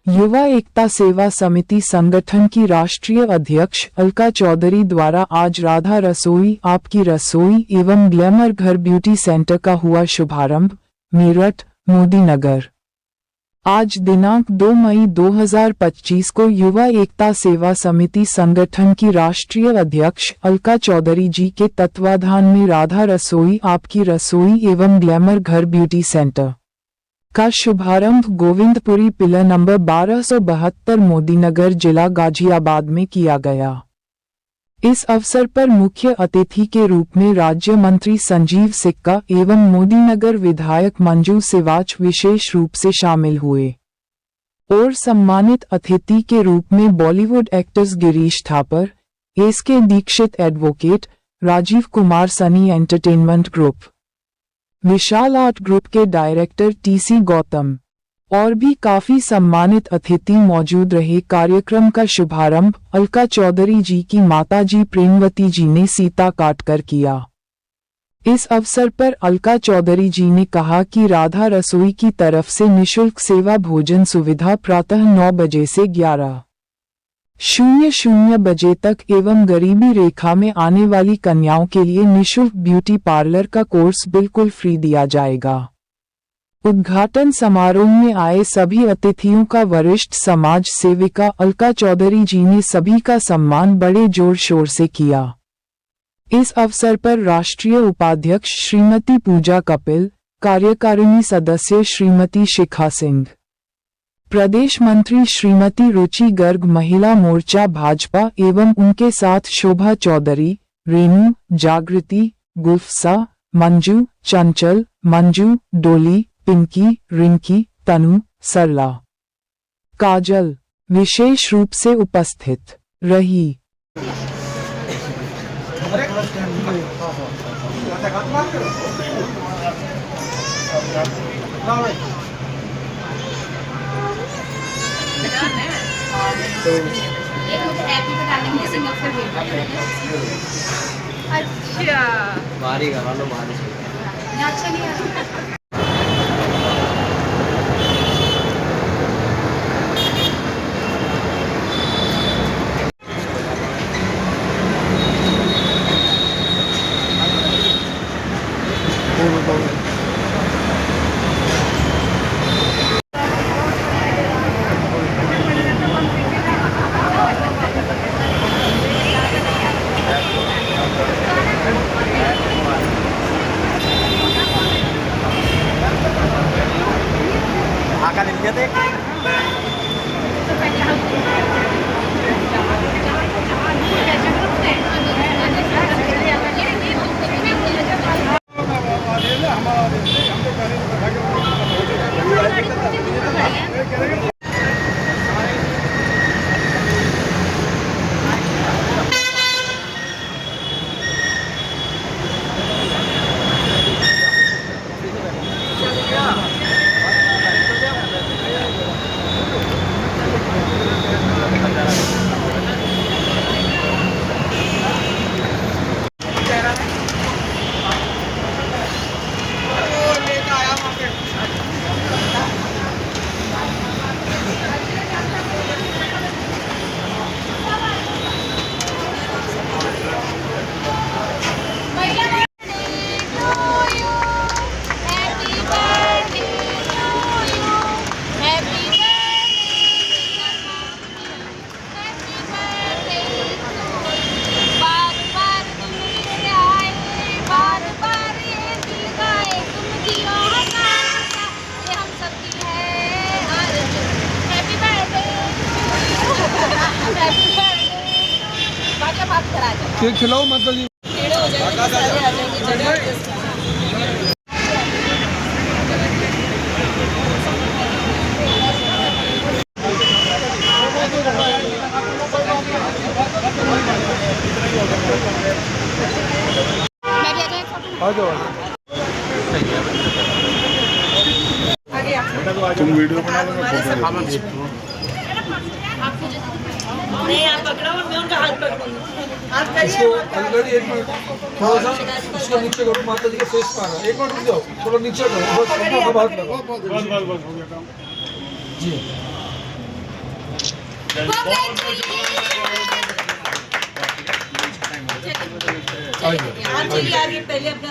युवा एकता सेवा समिति संगठन की राष्ट्रीय अध्यक्ष अलका चौधरी द्वारा आज राधा रसोई आपकी रसोई एवं ग्लैमर घर ब्यूटी सेंटर का हुआ शुभारंभ, मेरठ, मोदी नगर। आज दिनांक 2 मई 2025 को युवा एकता सेवा समिति संगठन की राष्ट्रीय अध्यक्ष अलका चौधरी जी के तत्वाधान में राधा रसोई आपकी रसोई एवं ग्लैमर घर ब्यूटी सेंटर का शुभारंभ गोविंदपुरी पिलर नंबर 1272 मोदी नगर जिला गाजियाबाद में किया गया। इस अवसर पर मुख्य अतिथि के रूप में राज्य मंत्री संजीव सिक्का एवं मोदी नगर विधायक मंजू सिवाच विशेष रूप से शामिल हुए और सम्मानित अतिथि के रूप में Bollywood actors Girish Thapar, SK Dixit advocate, Rajiv Kumar Sunny entertainment group, Vishal art group के डायरेक्टर टीसी गौतम और भी काफी सम्मानित अतिथि मौजूद रहे। कार्यक्रम का शुभारंभ अलका चौधरी जी की माताजी प्रेमवती जी ने सीता काटकर किया। इस अवसर पर अलका चौधरी जी ने कहा कि राधा रसोई की तरफ से निशुल्क सेवा भोजन सुविधा प्रातः 9 बजे से 11:00 बजे तक एवं गरीबी रेखा में आने वाली कन्याओं के लिए निशुल्क ब्यूटी पार्लर का कोर्स बिल्कुल फ्री दिया जाएगा। उद्घाटन समारोह में आए सभी अतिथियों का वरिष्ठ समाज सेविका अलका चौधरी जी ने सभी का सम्मान बड़े जोर शोर से किया। इस अवसर पर राष्ट्रीय उपाध्यक्ष श्रीमती पूजा कपिल, कार्यकारिणी सदस्य श्रीमती शिखा सिंह, प्रदेश मंत्री श्रीमती रुचि गर्ग, महिला मोर्चा भाजपा एवं उनके साथ शोभा चौधरी, रेनू, जागृति, गुफ्सा, मंजू, चंचल, मंजू, डोली, पिंकी, रिंकी, तनु, सरला, काजल विशेष रूप से उपस्थित रही। अच्छा बाहरी करा लो, बाहरी से अच्छा नहीं है। आका दिन थे खिलाओ मतलब जी तुम वीडियो बना लो, नहीं आप पकड़ो और मैं उनका हाथ पकड़ूंगी। आप करिए ऑलरेडी 1 मिनट थोड़ा सा उसको नीचे करो, माता जी के फेस पर आना। 1 मिनट रुक जाओ, थोड़ा नीचे करो, बस अपना हाथ लगाओ। बस हो गया काम जी। आप चलिए आगे, पहले अपना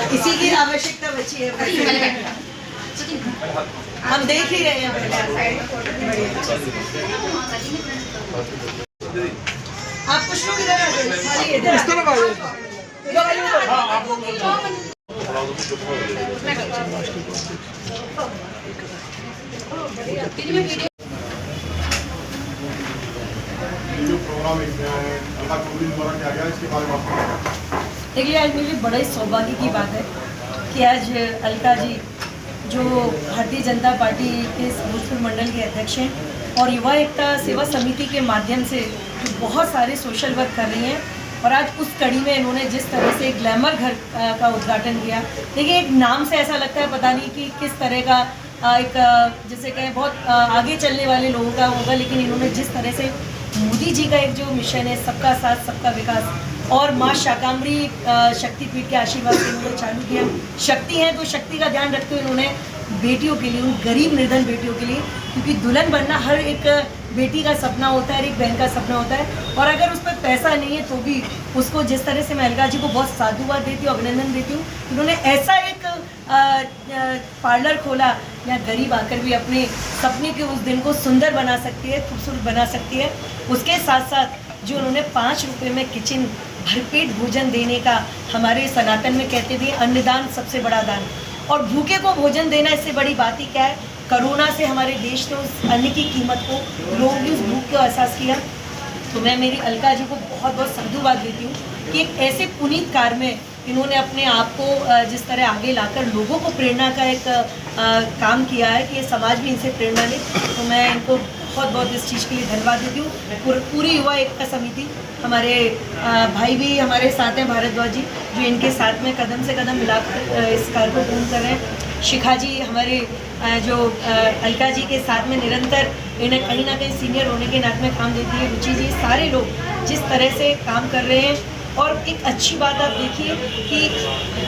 इसी की आवश्यकता बची है। हम देख ही रहे हैं आप कुछ लोग इधर आ जाइए, खाली इधर इस तरफ आ जाइए। जो प्रोग्राम अलका चौधरी द्वारा किया गया इसके बारे में आपको क्या कहना है? देखिए, आज मेरे लिए बड़ा ही सौभाग्य की बात है कि आज अलका जी जो भारतीय जनता पार्टी के भोजपुर मंडल के अध्यक्ष हैं और युवा एकता सेवा समिति के माध्यम से जो बहुत सारे सोशल वर्क कर रही हैं, और आज उस कड़ी में इन्होंने जिस तरह से ग्लैमर घर का उद्घाटन किया। देखिए, एक नाम से ऐसा लगता है पता नहीं कि किस तरह का एक जिसे कहें बहुत आगे चलने वाले लोगों का होगा, लेकिन इन्होंने जिस तरह से मोदी जी का एक जो मिशन है सबका साथ सबका विकास और माँ शाकांबरी शक्तिपीठ के आशीर्वाद से इन्होंने चालू किया। शक्ति है तो शक्ति का ध्यान रखते हुए इन्होंने बेटियों के लिए, उन गरीब निर्धन बेटियों के लिए, क्योंकि दुल्हन बनना हर एक बेटी का सपना होता है, एक बहन का सपना होता है, और अगर उस पर पैसा नहीं है तो भी उसको जिस तरह से मैं अलका जी को बहुत साधुवाद देती हूँ, अभिनंदन देती हूँ। उन्होंने ऐसा एक पार्लर खोला या गरीब आकर भी अपने सपने के उस दिन को सुंदर बना सकती है, खूबसूरत बना सकती है। उसके साथ साथ जो उन्होंने 5 रुपये में किचन भरपेट भोजन देने का, हमारे सनातन में कहते थे अन्नदान सबसे बड़ा दान, और भूखे को भोजन देना इससे बड़ी बात ही क्या है। कोरोना से हमारे देश ने उस अन्न की कीमत को, लोगों की उस भूख को एहसास किया। तो मैं मेरी अलका जी को बहुत बहुत साधुवाद देती हूँ कि एक ऐसे पुनीत कार्य में इन्होंने अपने आप को जिस तरह आगे लाकर लोगों को प्रेरणा का एक काम किया है कि ये समाज भी इनसे प्रेरणा ले। तो मैं इनको बहुत बहुत इस चीज़ के लिए धन्यवाद देती हूँ। पूरी युवा एकता समिति, हमारे भाई भी हमारे साथ हैं, भारद्वाज जी, जो इनके साथ में कदम से कदम मिलाकर इस कार्य को पूर्ण कर रहे हैं। शिखा जी हमारे जो अलका जी के साथ में निरंतर इन्हें कहीं ना कहीं सीनियर होने के नाते में काम देती है। रुचि जी, सारे लोग जिस तरह से काम कर रहे हैं, और एक अच्छी बात आप देखिए कि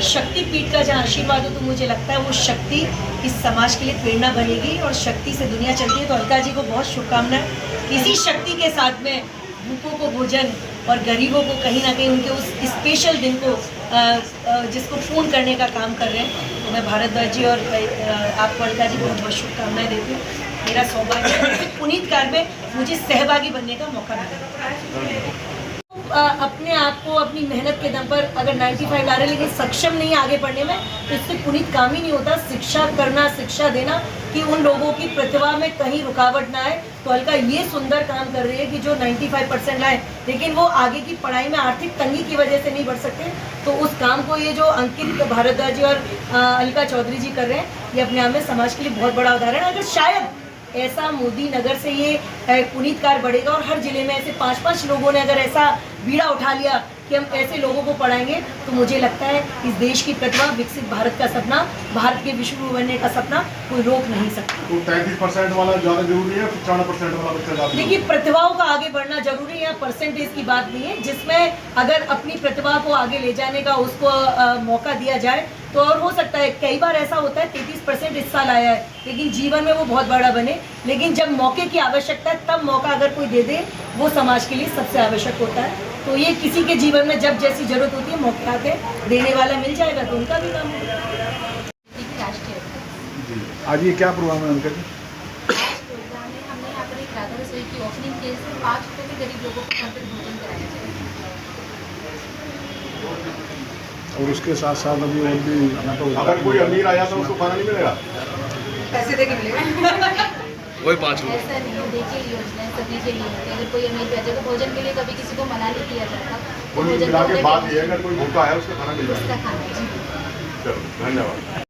शक्तिपीठ का जहाँ आशीर्वाद हो तो मुझे लगता है वो शक्ति इस समाज के लिए प्रेरणा बनेगी और शक्ति से दुनिया चलती है। तो अलका जी को बहुत शुभकामनाएं। इसी शक्ति के साथ में भूखों को भोजन और गरीबों को कहीं ना कहीं उनके उस स्पेशल दिन को जिसको पूर्ण करने का काम कर रहे हैं। तो मैं भारद्वाज जी और आपको अलका जी बहुत बहुत शुभकामनाएं देती हूँ। मेरा सौभाग्य है पुनीत कार्य में मुझे सहभागी बनने का मौका मिला। अपने आप को अपनी मेहनत के दम पर अगर 95 ला रहे लेकिन सक्षम नहीं आगे बढ़ने में, तो इससे पुनीत काम ही नहीं होता। शिक्षा करना, शिक्षा देना कि उन लोगों की प्रतिभा में कहीं रुकावट ना आए। तो अलका ये सुंदर काम कर रही है कि जो 95% लाए लेकिन वो आगे की पढ़ाई में आर्थिक तंगी की वजह से नहीं बढ़ सकते, तो उस काम को ये जो अंकित भारद्वाज जी और अलका चौधरी जी कर रहे हैं, ये अपने आप में समाज के लिए बहुत बड़ा उदाहरण है। अगर शायद ऐसा मोदी नगर से ये पुनीत कार्य बढ़ेगा और हर जिले में ऐसे 5-5 लोगों ने अगर ऐसा बीड़ा उठा लिया कि हम ऐसे लोगों को पढ़ाएंगे, तो मुझे लगता है इस देश की प्रतिभा, विकसित भारत का सपना, भारत के विश्व गुरु बनने का सपना कोई रोक नहीं सकता। तो 33% वाला ज़्यादा जरूरी है, 95% वाला बच्चा ज़्यादा? देखिए, प्रतिभाओं का आगे बढ़ना जरूरी है, परसेंटेज की बात नहीं है। जिसमें अगर अपनी प्रतिभा को आगे ले जाने का उसको मौका दिया जाए तो और हो सकता है। कई बार ऐसा होता है 33% इस साल आया है लेकिन जीवन में वो बहुत बड़ा बने, लेकिन जब मौके की आवश्यकता है तब मौका अगर कोई दे दे, वो समाज के लिए सबसे आवश्यक होता है। तो ये किसी के जीवन में जब जैसी जरूरत होती है, मौके आते देने वाला मिल जाएगा तो उनका भी काम होगा। आज ये क्या प्रोग्राम है उनका जी? प्रोग्राम में हमने यहाँ पर एक राधा रसोई की ओपनिंग की, 5 रुपये में गरीब लोगों को भरपेट भोजन कराया जाए। और उसके साथ साथ अभी और भी अगर कोई अमीर आया तो उसको खाना नहीं मिलेगा? पैसे दे के मिलेगा वही 5 रुपये। ऐसा नहीं, देखिए योजनाएं सभी के लिए है। अगर कोई अमीर भेजे तो भोजन के लिए कभी किसी को मना नहीं किया जाता। कोई मिला के बात ये है अगर कोई भूखा है उसको खाना मिल जाएगा। उसका खाना जी। चलो, धन्यवाद।